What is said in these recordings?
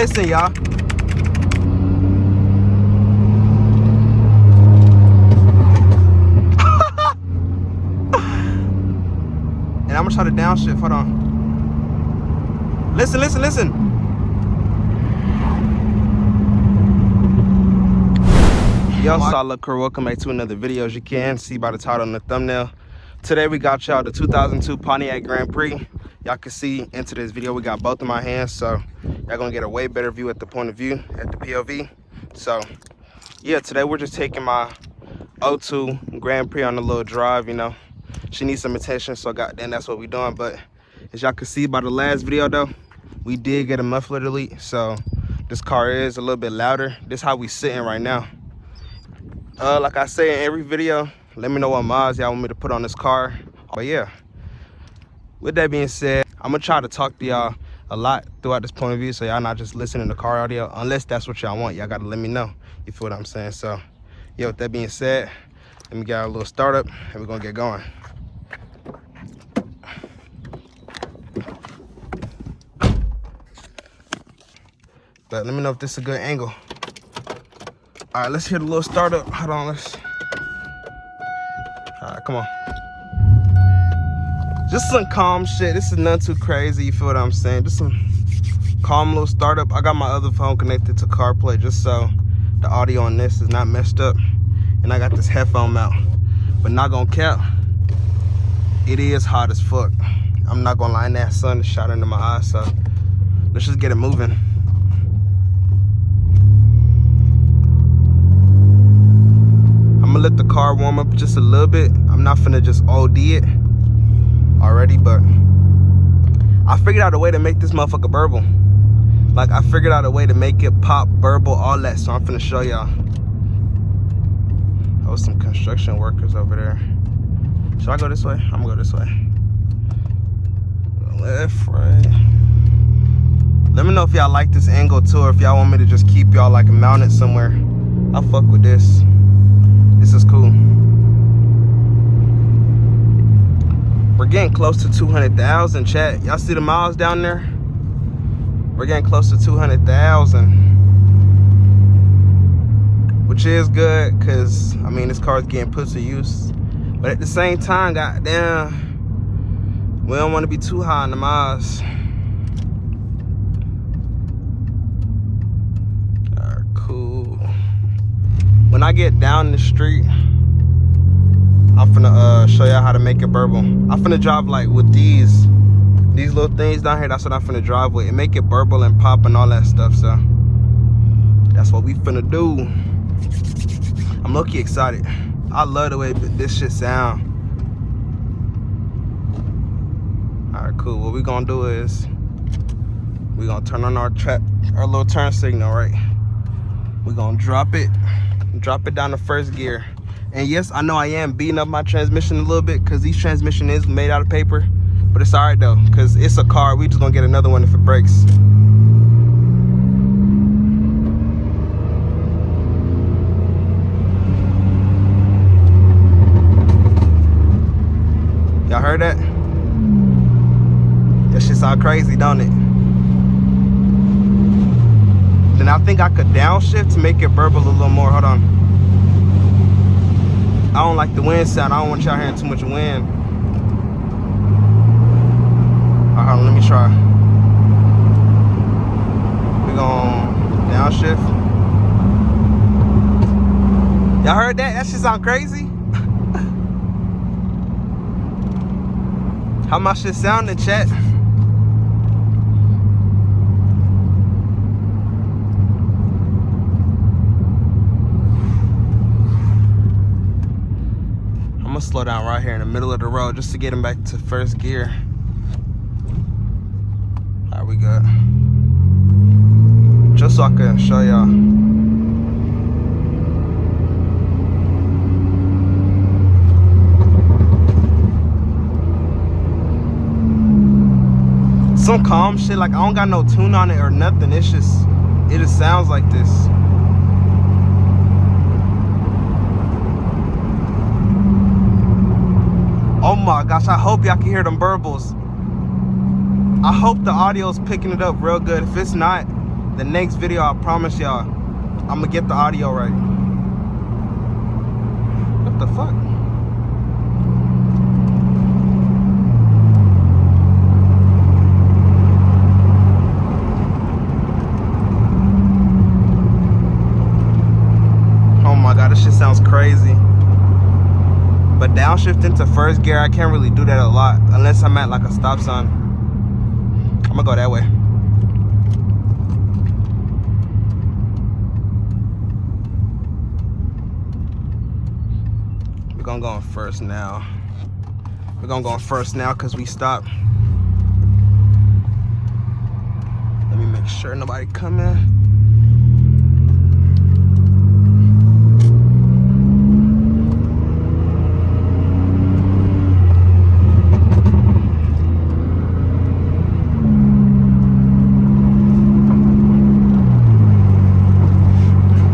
Listen, y'all. And I'm gonna try to downshift. Hold on. Listen, listen, listen. Yo, solid crew, welcome back to another video. As you can see by the title and the thumbnail, today we got y'all the 2002 Pontiac Grand Prix. Y'all can see into this video we got both in my hands, so y'all gonna get a way better view at the point of view, at the POV. So yeah, today we're just taking my 02 Grand Prix on a little drive. You know, she needs some attention, so goddamn, that's what we doing. But as y'all can see by the last video though, we did get a muffler delete, so this car is a little bit louder. This is how we sitting right now. Like I say in every video, let me know what mods y'all want me to put on this car. But yeah, with that being said, I'm gonna try to talk to y'all a lot throughout this point of view, so y'all not just listening to car audio. Unless that's what y'all want, y'all gotta let me know. You feel what I'm saying? So yeah, with that being said, let me get a little startup and we're gonna get going. But let me know if this is a good angle. All right, let's hit a little startup. Hold on, let's. All right, come on. Just some calm shit. This is nothing too crazy, you feel what I'm saying? Just some calm little startup. I got my other phone connected to CarPlay just so the audio on this is not messed up. And I got this headphone mount. But not gonna cap, it is hot as fuck. I'm not gonna lie, in that sun is shot into my eyes, so let's just get it moving. I'm gonna let the car warm up just a little bit. I'm not finna just OD it already, but I figured out a way to make this motherfucker burble. Like, I figured out a way to make it pop, burble, all that, so I'm finna show y'all. Oh, some construction workers over there. Should I go this way? I'm gonna go this way. Left, right. Let me know if y'all like this angle too, or if y'all want me to just keep y'all like mounted somewhere. I'll fuck with this. This is cool. We're getting close to 200,000, chat. Y'all see the miles down there? We're getting close to 200,000. Which is good, because, I mean, this car's getting put to use. But at the same time, goddamn, we don't want to be too high on the miles. Alright, cool. When I get down the street, I'm finna show y'all how to make it burble. I'm finna drive like with these little things down here. That's what I'm finna drive with and make it burble and pop and all that stuff. So that's what we finna do. I'm low-key excited. I love the way this shit sound. All right, cool. What we gonna do is we gonna turn on our little turn signal, right? We gonna drop it down to first gear. And yes, I know I am beating up my transmission a little bit because these transmission is made out of paper, but it's all right though, because it's a car. We just gonna get another one if it breaks. Y'all heard that? That shit sound crazy, don't it? Then I think I could downshift to make it burble a little more. Hold on. I don't like the wind sound. I don't want y'all hearing too much wind. All right, hold on, let me try. We gon' downshift. Y'all heard that? That shit sound crazy. How my shit sound in chat? I'm gonna slow down right here in the middle of the road just to get him back to first gear. All right, we good. Just so I can show y'all. Some calm shit, like I don't got no tune on it or nothing. It just sounds like this. Oh my gosh, I hope y'all can hear them burbles. I hope the audio's picking it up real good. If it's not, The next video, I promise y'all, I'm gonna get the audio right. What the fuck? Oh my god, this shit sounds crazy. But downshift into first gear, I can't really do that a lot unless I'm at like a stop sign. I'm gonna go that way. We're gonna go in first now. We're gonna go in first now because we stopped. Let me make sure nobody come in.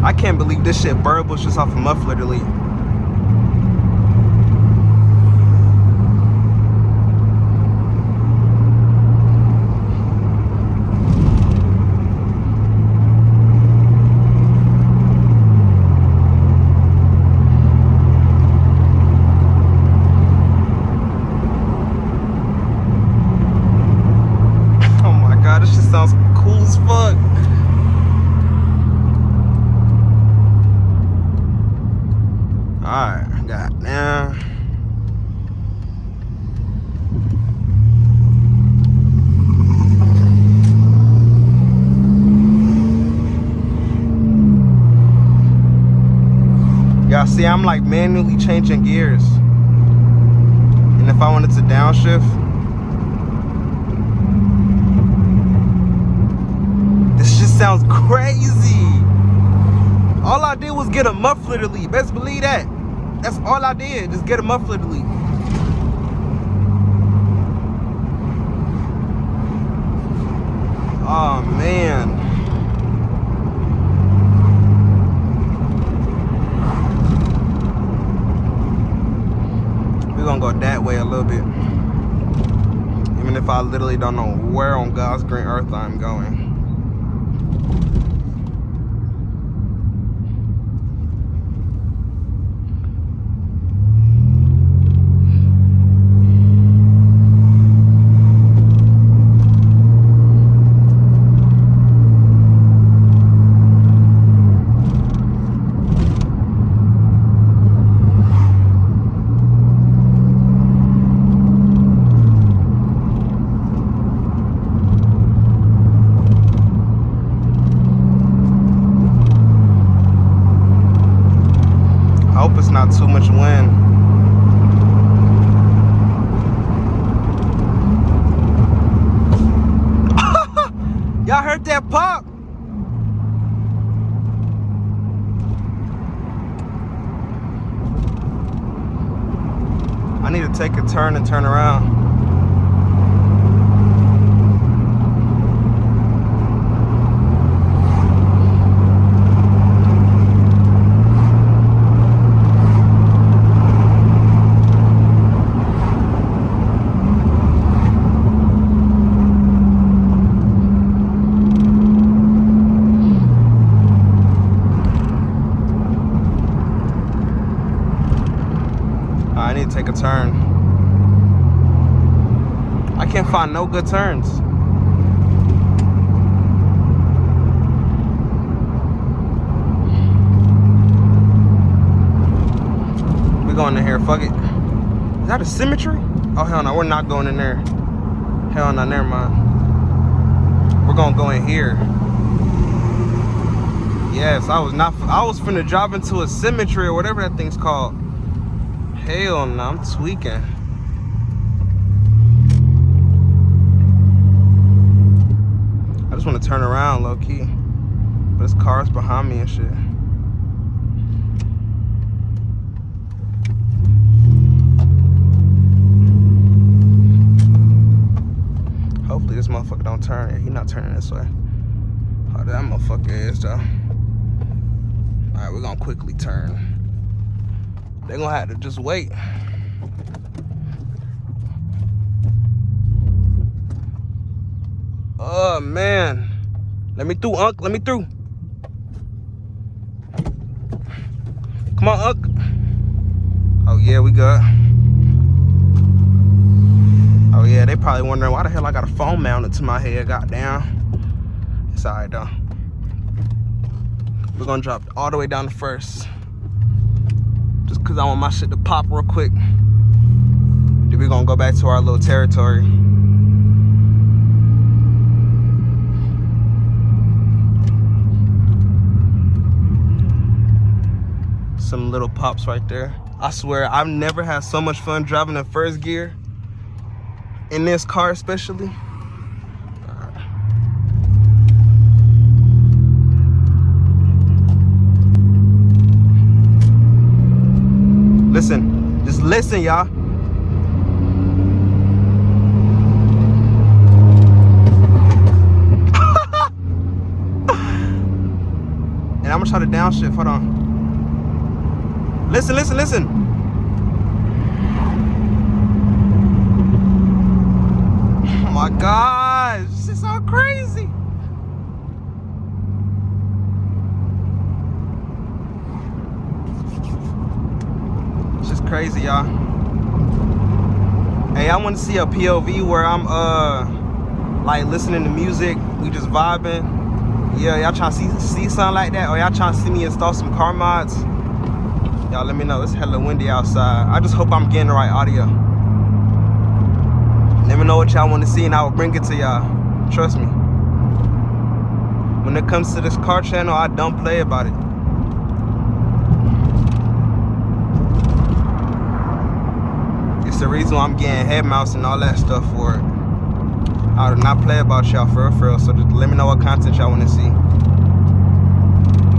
I can't believe this shit burbles just off a muffler delete. Oh my god, this shit sounds cool as fuck. Alright, got now. Y'all see, I'm like manually changing gears. And if I wanted to downshift, this just sounds crazy. All I did was get a muffler delete. Best believe that. That's all I did. Just get a muffler delete. Oh man. We're gonna go that way a little bit. Even if I literally don't know where on God's green earth I'm going. I hope it's not too much wind. Y'all heard that pop? I need to take a turn and turn around. I need to take a turn. I can't find no good turns. We're going in here, fuck it. Is that a symmetry? Oh hell no, we're not going in there. Hell no, never mind. We're gonna go in here. Yes, I was finna drive into a symmetry or whatever that thing's called. Hell no, I'm tweaking. I just want to turn around low key. But there's cars behind me and shit. Hopefully this motherfucker don't turn. Yeah, he not turning this way. Oh, that motherfucker is though. Alright, we're gonna quickly turn. They're gonna have to just wait. Oh man, Let me through, Unc. Let me through. Come on, Unc. Oh, yeah, we good. Oh, yeah, they probably wondering why the hell I got a phone mounted to my head. Goddamn. It's all right, though. We're going to drop all the way down to first. Just because I want my shit to pop real quick. Then we're going to go back to our little territory. Some little pops right there. I swear, I've never had so much fun driving in first gear. In this car especially. Listen, just listen, y'all. And I'm gonna try to downshift. Hold on. Listen, listen, listen. Oh my gosh, this is so crazy. It's just crazy, y'all. Hey, I want to see a POV where I'm like listening to music, we just vibing. Yeah, y'all trying to see something like that, or y'all trying to see me install some car mods? Y'all let me know. It's hella windy outside. I just hope I'm getting the right audio. Let me know what y'all want to see and I will bring it to y'all. Trust me. When it comes to this car channel, I don't play about it. It's the reason why I'm getting head mounts and all that stuff for it. I do not play about y'all for real. So just let me know what content y'all want to see.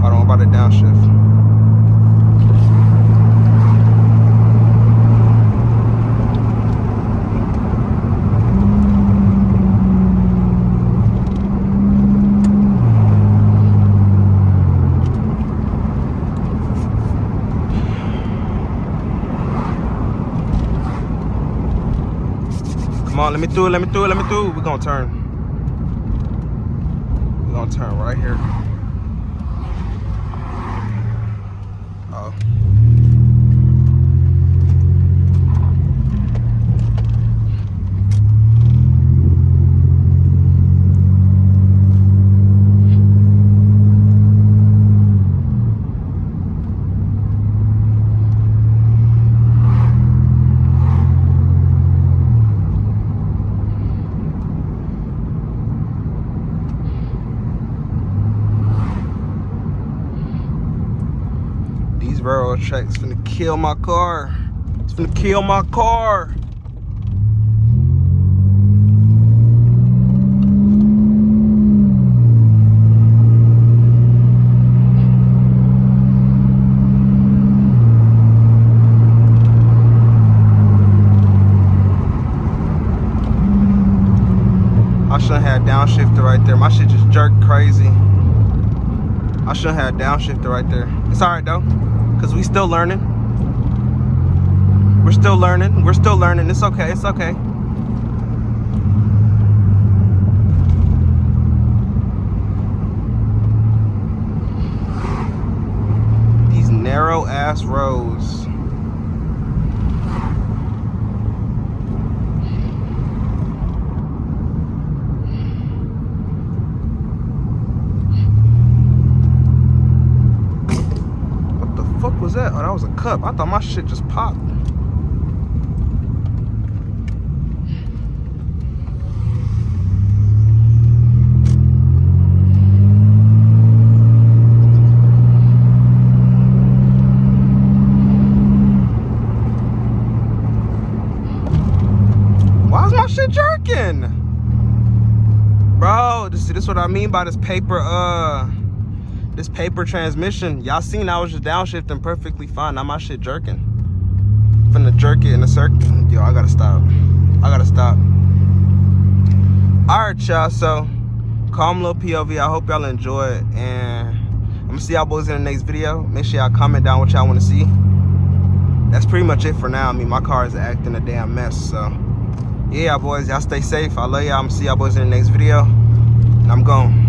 Hold on, I'm about to downshift. Come on, let me through, let me through, let me through. We're gonna turn. We're gonna turn right here. Oh. These railroad tracks finna kill my car. It's finna kill my car. I shouldn't have downshifted right there. My shit just jerked crazy. I shouldn't have downshifted right there. It's alright though, because we still learning. We're still learning. We're still learning. It's okay. It's okay. These narrow ass roads. What the fuck was that? Oh, that was a cup. I thought my shit just popped. Why is my shit jerking? Bro, this is what I mean by this paper transmission. Y'all seen I was just downshifting perfectly fine. Now my shit jerking. Finna jerk it in a circle. Yo, I gotta stop. I gotta stop. Alright, y'all, so calm little POV. I hope y'all enjoy it, and I'm gonna see y'all boys in the next video. Make sure y'all comment down what y'all want to see. That's pretty much it for now. I mean, my car is acting a damn mess, so yeah, y'all boys, y'all stay safe. I love y'all. I'm gonna see y'all boys in the next video, and I'm gone.